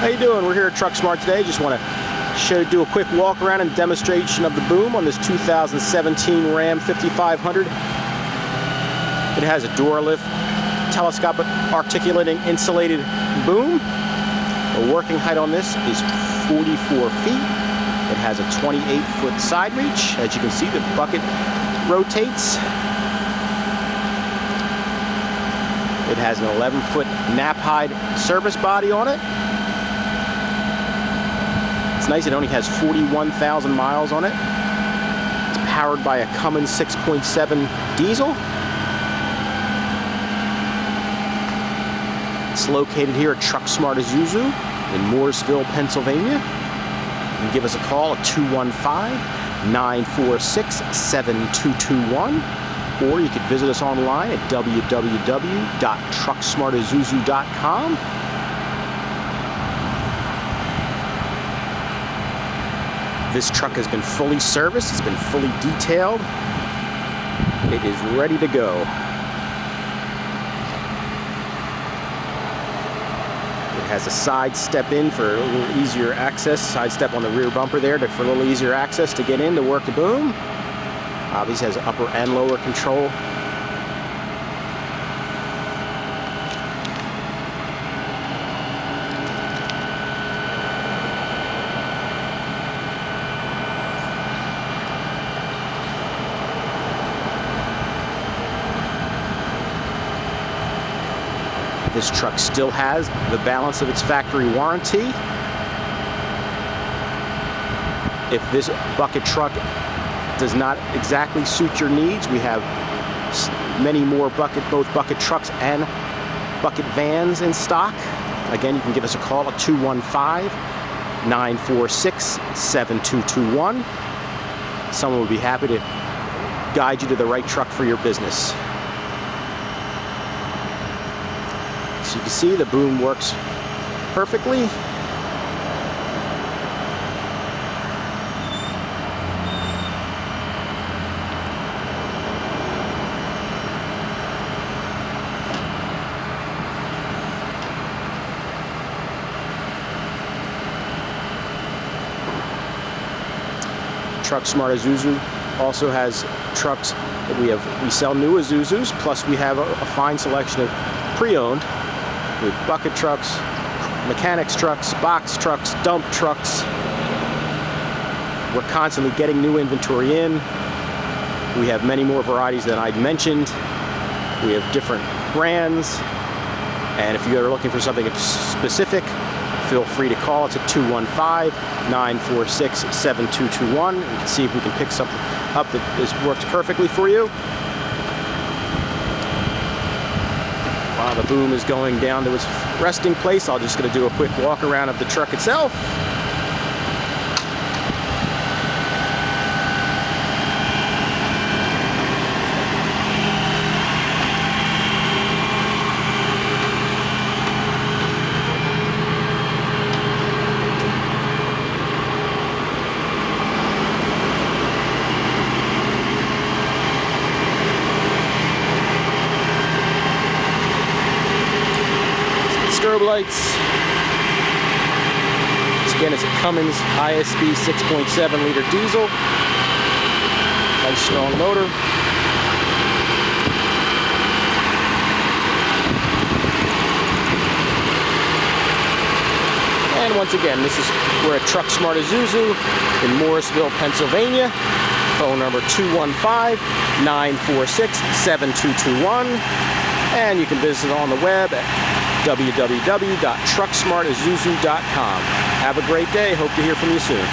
How you doing? We're here at TruckSmart today. Just want to do a quick walk around and demonstration of the boom on this 2017 Ram 5500. It has a Duralift telescopic articulating insulated boom. The working height on this is 44 feet. It has a 28-foot side reach. As you can see, the bucket rotates. It has an 11-foot Knapheide service body on it. It's nice, it only has 41,000 miles on it. It's powered by a Cummins 6.7 diesel. It's located here at TruckSmart Isuzu in Morrisville, Pennsylvania. You can give us a call at 215-946-7221, or you could visit us online at www.trucksmartisuzu.com. This truck has been fully serviced, it's been fully detailed. It is ready to go. It has a side step in for a little easier access, side step on the rear bumper there for a little easier access to get in to work the boom. Obviously has upper and lower control. This truck still has the balance of its factory warranty. If this bucket truck does not exactly suit your needs, we have many more both bucket trucks and bucket vans in stock. Again, you can give us a call at 215-946-7221. Someone would be happy to guide you to the right truck for your business. As you can see, the boom works perfectly. TruckSmart Isuzu also has trucks that we sell new Isuzus, plus we have a fine selection of pre-owned. With bucket trucks, mechanics trucks, box trucks, dump trucks. We're constantly getting new inventory in. We have many more varieties than I'd mentioned. We have different brands. And if you're looking for something specific, feel free to call us at 215-946-7221. We can see if we can pick something up that works perfectly for you. While the boom is going down to its resting place, I'm just going to do a quick walk around of the truck itself. Strobe lights. Again, it's a Cummins ISB 6.7 liter diesel. Nice strong motor. And once again, we're at TruckSmart Isuzu in Morrisville, Pennsylvania. Phone number 215-946-7221. And you can visit on the web at www.trucksmartisuzu.com. Have a great day. Hope to hear from you soon.